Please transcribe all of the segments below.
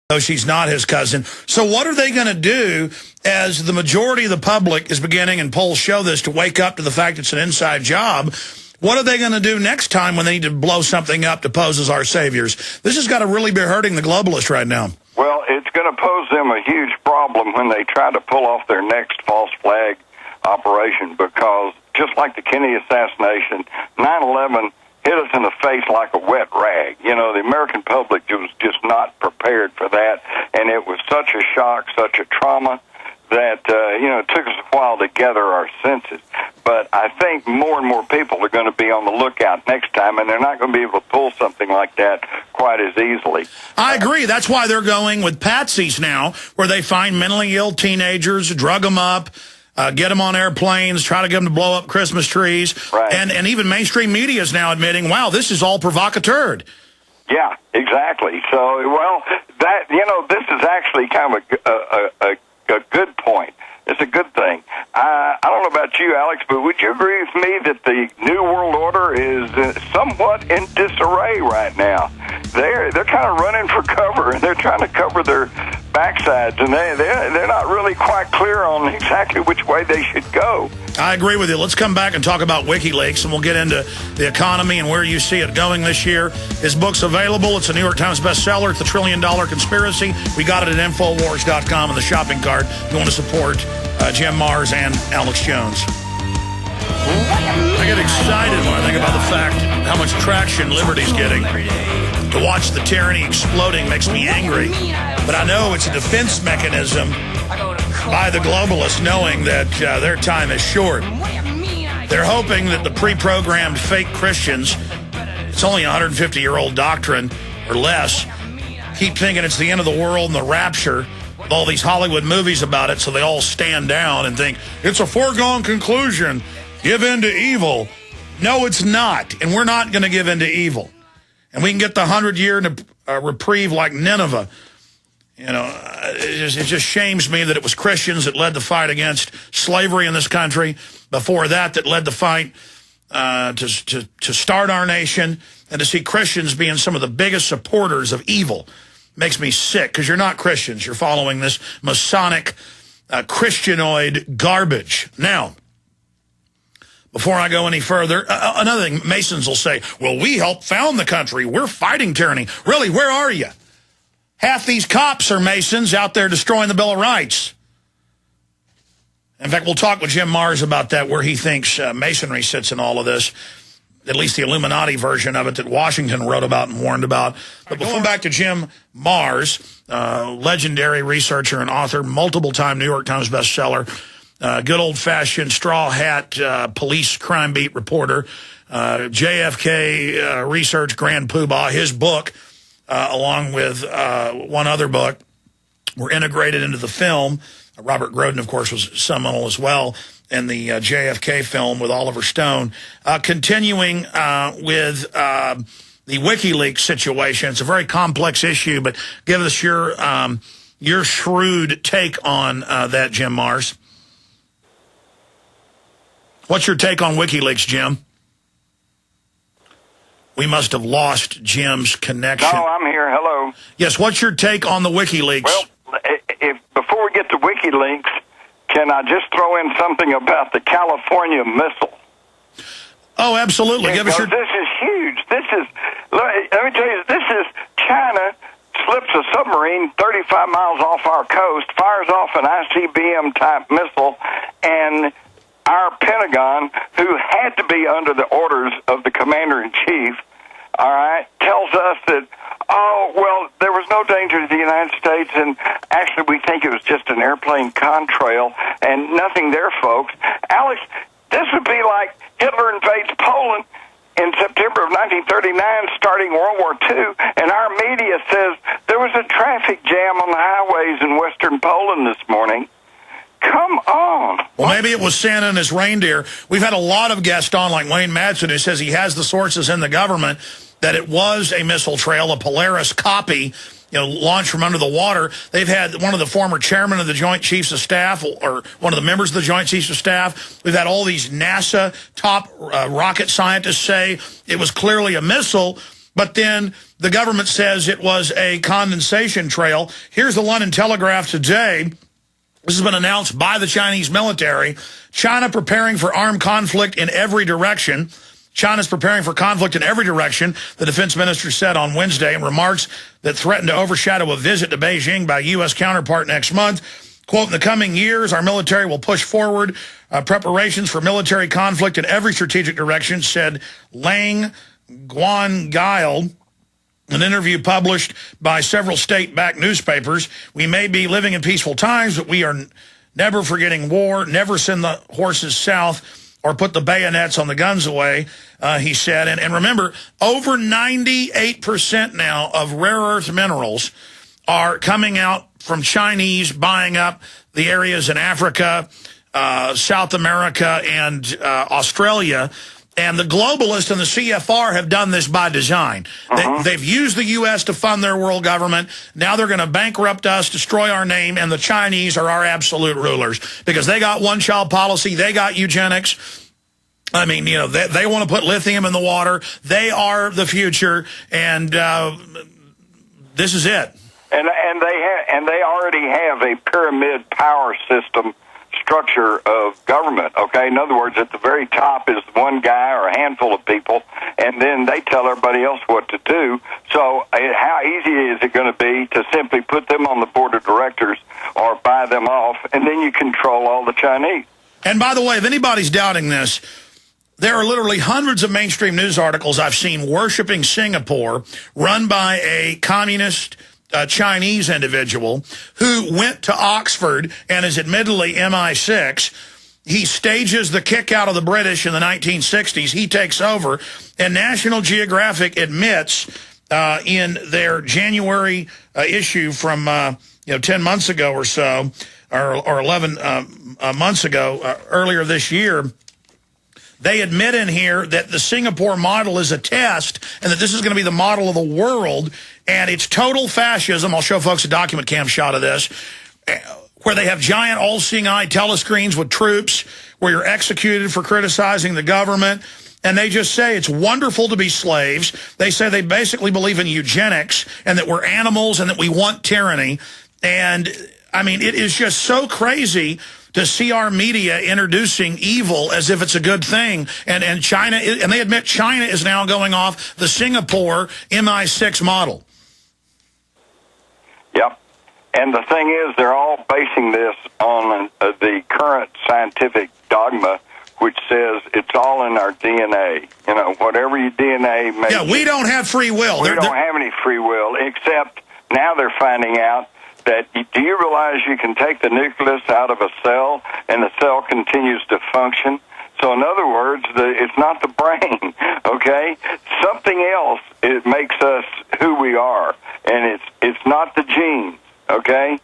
though she's not his cousin. So what are they going to do as the majority of the public is beginning, and polls show this, to wake up to the fact it's an inside job? What are they going to do next time when they need to blow something up to pose as our saviors? This has got to really be hurting the globalists right now. Well, it's going to pose them a huge problem when they try to pull off their next false flag operation, because just like the Kennedy assassination, 9/11 hit us in the face like a wet rag. You know, the American public was just not prepared for that, and it was such a shock, such a trauma, that, it took us a while to gather our senses. But I think more and more people are going to be on the lookout next time, and they're not going to be able to pull something like that quite as easily. I agree. That's why they're going with patsies now, where they find mentally ill teenagers, drug them up, get them on airplanes, try to get them to blow up Christmas trees. Right. And even mainstream media is now admitting, wow, this is all provocateur. Yeah, exactly. So, well, this is actually kind of a good point. It's a good thing. I don't know about you, Alex, but would you agree with me that the New World Order is somewhat in disarray right now? They're kind of running for cover, and they're trying to cover their backsides, and they're not really quite clear on exactly which way they should go. I agree with you. Let's come back and talk about WikiLeaks, and we'll get into the economy and where you see it going this year. His book's available. It's a New York Times bestseller. It's The $1 Trillion Conspiracy. We got it at Infowars.com in the shopping cart. If you want to support Jim Marrs and Alex Jones. I get excited when I think about the fact how much traction Liberty's getting. To watch the tyranny exploding makes me angry. But I know it's a defense mechanism by the globalists, knowing that their time is short. They're hoping that the pre-programmed fake Christians, it's only a 150-year-old doctrine or less, keep thinking it's the end of the world and the rapture with all these Hollywood movies about it, so they all stand down and think, it's a foregone conclusion, give in to evil. No, it's not, and we're not going to give in to evil. And we can get the 100-year reprieve like Nineveh. You know, it just shames me that it was Christians that led the fight against slavery in this country. Before that led the fight to start our nation. And to see Christians being some of the biggest supporters of evil makes me sick, because you're not Christians. You're following this Masonic, Christianoid garbage. Now, before I go any further, another thing, Masons will say, well, we helped found the country. We're fighting tyranny. Really, where are you? Half these cops are Masons out there destroying the Bill of Rights. In fact, we'll talk with Jim Marrs about that, where he thinks Masonry sits in all of this, at least the Illuminati version of it that Washington wrote about and warned about. But going back to Jim Marrs, legendary researcher and author, multiple-time New York Times bestseller, good old-fashioned straw hat police crime beat reporter, JFK research grand poobah. His book, along with one other book, were integrated into the film. Robert Grodin, of course, was seminal as well in the JFK film with Oliver Stone. Continuing with the WikiLeaks situation, it's a very complex issue, but give us your shrewd take on that, Jim Marrs. What's your take on WikiLeaks, Jim? We must have lost Jim's connection. No, I'm here. Hello. Yes, what's your take on the WikiLeaks? Well, before we get to WikiLeaks, can I just throw in something about the California missile? Oh, absolutely. Give us your... This is huge. Let me tell you, this is China slips a submarine 35 miles off our coast, fires off an ICBM-type missile, and our Pentagon, who had to be under the orders of the commander-in-chief, all right, tells us that, oh, well, there was no danger to the United States, and actually we think it was just an airplane contrail, and nothing there, folks. Alex, this would be like Hitler invades Poland in September of 1939, starting World War II, and our media says there was a traffic jam on the highways in western Poland this morning. Come on. Well, maybe it was Santa and his reindeer. We've had a lot of guests on, like Wayne Madsen, who says he has the sources in the government that it was a missile trail, a Polaris copy, launched from under the water. They've had one of the former chairmen of the Joint Chiefs of Staff, or one of the members of the Joint Chiefs of Staff. We've had all these NASA top rocket scientists say it was clearly a missile. but then the government says it was a condensation trail. Here's the London Telegraph today. This has been announced by the Chinese military. China preparing for armed conflict in every direction. China's preparing for conflict in every direction, the defense minister said on Wednesday in remarks that threatened to overshadow a visit to Beijing by U.S. counterpart next month. Quote, in the coming years, our military will push forward preparations for military conflict in every strategic direction, said Lang Guangail. An interview published by several state-backed newspapers. We may be living in peaceful times, but we are never forgetting war, never send the horses south or put the bayonets on the guns away, he said. And remember, over 98% now of rare earth minerals are coming out from Chinese buying up the areas in Africa, South America, and Australia. And the globalists and the CFR have done this by design. They've used the U.S. to fund their world government. Now they're going to bankrupt us, destroy our name, and the Chinese are our absolute rulers because they got one-child policy. They got eugenics. I mean, you know, they want to put lithium in the water. They are the future, and this is it. And they already have a pyramid power system structure of government, okay? In other words, at the very top is one guy or a handful of people, and then they tell everybody else what to do. So how easy is it going to be to simply put them on the board of directors or buy them off, and then you control all the Chinese? And by the way, if anybody's doubting this, there are literally hundreds of mainstream news articles I've seen worshiping Singapore, run by a communist Chinese individual who went to Oxford and is admittedly MI6. He stages the kick out of the British in the 1960s. He takes over, and National Geographic admits in their January issue from 10 months ago or so, or 11 months ago, earlier this year, they admit in here that the Singapore model is a test and that this is going to be the model of the world, and it's total fascism. I'll show folks a document cam shot of this, where they have giant all-seeing eye telescreens with troops, where you're executed for criticizing the government, and they just say it's wonderful to be slaves. They say they basically believe in eugenics and that we're animals and that we want tyranny. And, I mean, it is just so crazy to see our media introducing evil as if it's a good thing. And China, and they admit China is now going off the Singapore MI6 model. Yep. And the thing is, they're all basing this on the current scientific dogma, which says it's all in our DNA. You know, whatever your DNA makes. Yeah, we don't have free will. We don't have any free will, except now they're finding out that, do you realize you can take the nucleus out of a cell and the cell continues to function? So in other words, it's not the brain, okay? Something else it makes us who we are, and it's not the genes, okay?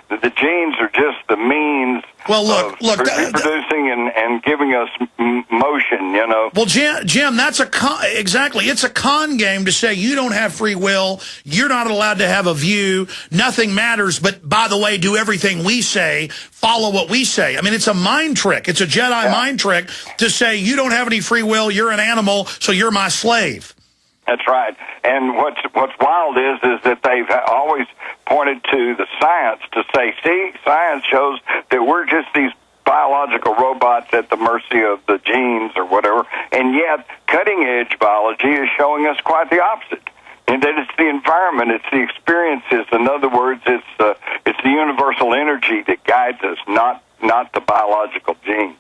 The genes are just the means of reproducing and giving us motion, you know. Well, Jim, that's exactly. It's a con game to say you don't have free will, you're not allowed to have a view, nothing matters, but by the way, do everything we say, follow what we say. I mean, it's a mind trick. It's a Jedi mind trick to say you don't have any free will, you're an animal, so you're my slave. That's right. And what's wild is that they've always pointed to the science to say, see, science shows that we're just these biological robots at the mercy of the genes or whatever, and yet cutting-edge biology is showing us quite the opposite. And that it's the environment, it's the experiences. In other words, it's the universal energy that guides us, not the biological gene.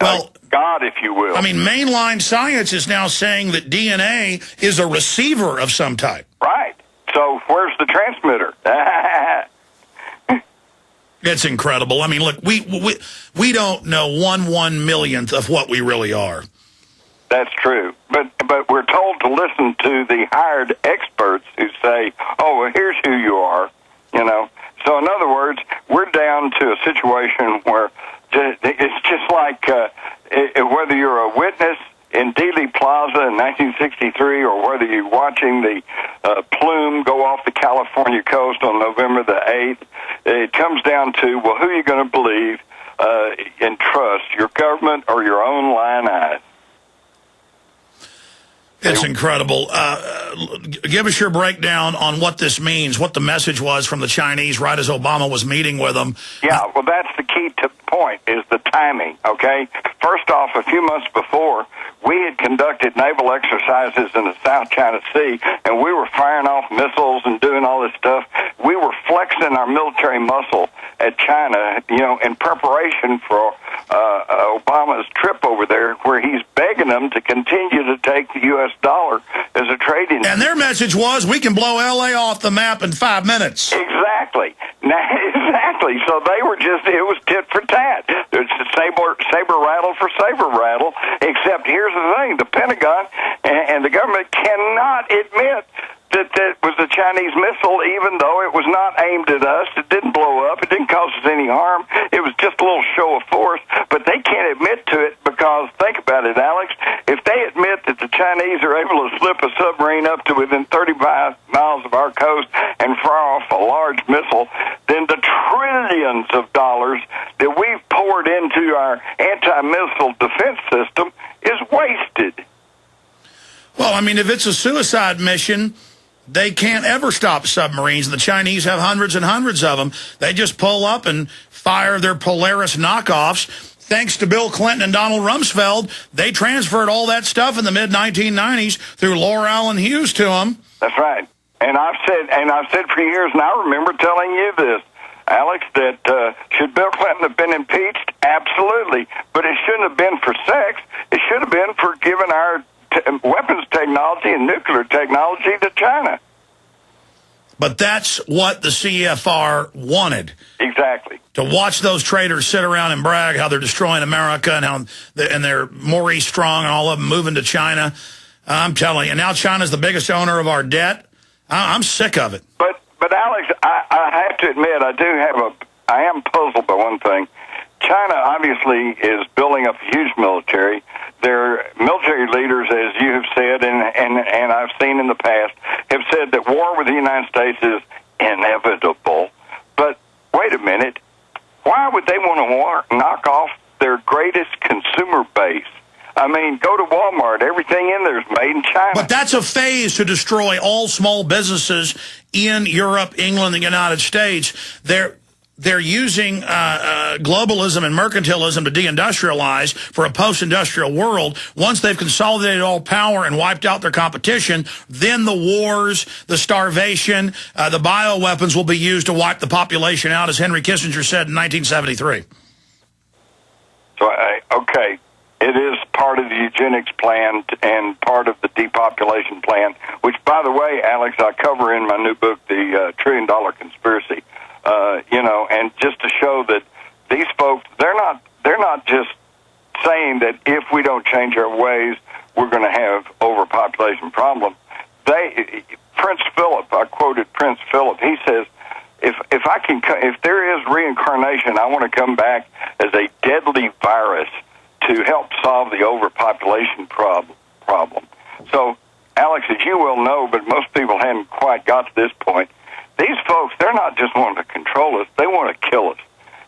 Well, God, if you will. I mean, mainline science is now saying that DNA is a receiver of some type. Right. So where's the transmitter? It's incredible. I mean, look, we don't know 1/1,000,000th of what we really are. That's true. But we're told to listen to the hired experts who say, oh, well, here's who you are, you know. So in other words, we're down to a situation where it's just like whether you're a witness in Dealey Plaza in 1963 or whether you're watching the plume go off the California coast on November the 8th, it comes down to, well, who are you going to believe and trust, your government or your own lying eyes? It's incredible. Give us your breakdown on what this means, what the message was from the Chinese right as Obama was meeting with them. Yeah, well, that's the key to point, is the timing, okay? First off, a few months before, we had conducted naval exercises in the South China Sea, and we were firing off missiles and doing all this stuff. We were flexing our military muscle at China, in preparation for Obama's trip over there, where he's begging them to continue to take the U.S. dollar as a trading. And their message was, we can blow L.A. off the map in 5 minutes. Exactly. Exactly. So they were it was tit for tat. It's saber rattle for saber rattle, except here's the thing, the Pentagon and the government cannot admit that was a Chinese missile, even though it was not aimed at us. It didn't blow up. It didn't cause us any harm. It was just a little show of force. But they can't admit to it because, think about it, Alex, if they admit that the Chinese are able to slip a submarine up to within 35 miles of our coast and fire off a large missile, then the trillions of dollars that we've poured into our anti-missile defense system is wasted. Well, I mean, if it's a suicide mission, they can't ever stop submarines. The Chinese have hundreds and hundreds of them. They just pull up and fire their Polaris knockoffs. Thanks to Bill Clinton and Donald Rumsfeld, they transferred all that stuff in the mid-1990s through Laura Allen Hughes to them. That's right. And I've said for years, and I remember telling you this, Alex, that should Bill Clinton have been impeached? Absolutely. But it shouldn't have been for sex. It should have been for giving our weapons technology and nuclear technology to China. But that's what the CFR wanted. Exactly. To watch those traitors sit around and brag how they're destroying America and how they're Maurice Strong and all of them moving to China. I'm telling you, now China's the biggest owner of our debt. I'm sick of it. But Alex, I have to admit, I am puzzled by one thing. China obviously is building up a huge military. Their military leaders, as you have said, and I've seen in the past, have said that war with the United States is inevitable. But wait a minute. Why would they want to knock off their greatest consumer base? I mean, go to Walmart. Everything in there is made in China. But that's a phase to destroy all small businesses in Europe, England, and the United States. They're using globalism and mercantilism to deindustrialize for a post-industrial world. Once they've consolidated all power and wiped out their competition, then the wars, the starvation, the bioweapons will be used to wipe the population out, as Henry Kissinger said in 1973. So, okay, it is part of the eugenics plan and part of the depopulation plan, which, by the way, Alex, I cover in my new book, The $1 Trillion Conspiracy. And just to show that these folks, they're not just saying that if we don't change our ways, we're going to have overpopulation problem. Prince Philip, I quoted Prince Philip. He says, if there is reincarnation, I want to come back as a deadly virus to help solve the overpopulation problem. So, Alex, as you well know, but most people hadn't quite got to this point, these folks, they're not just wanting to control us, they want to kill us.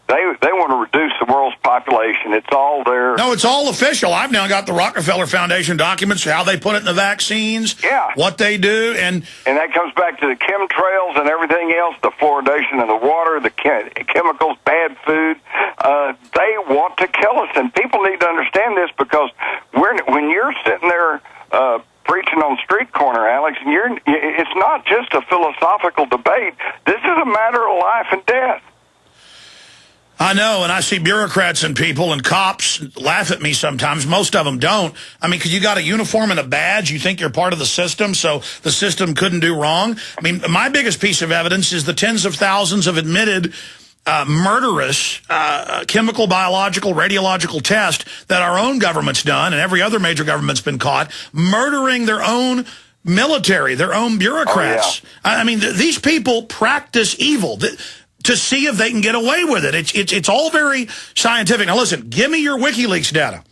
They want to reduce the world's population. It's all there. No, it's all official. I've now got the Rockefeller Foundation documents, how they put it in the vaccines, what they do. And that comes back to the chemtrails and everything else, the fluoridation of the water, the chemicals, bad food. They want to kill us, and people need to understand this, because when you're sitting there preaching on the street corner, Alex, and it's not just a philosophical debate. This is a matter of life and death. I know, and I see bureaucrats and people and cops laugh at me sometimes. Most of them don't. I mean, because you got a uniform and a badge, you think you're part of the system, so the system couldn't do wrong. I mean, my biggest piece of evidence is the tens of thousands of admitted murderous chemical, biological, radiological tests that our own government's done, and every other major government's been caught, murdering their own military, their own bureaucrats. Oh, yeah. I mean, these people practice evil to see if they can get away with it. It's all very scientific. Now, listen, give me your WikiLeaks data.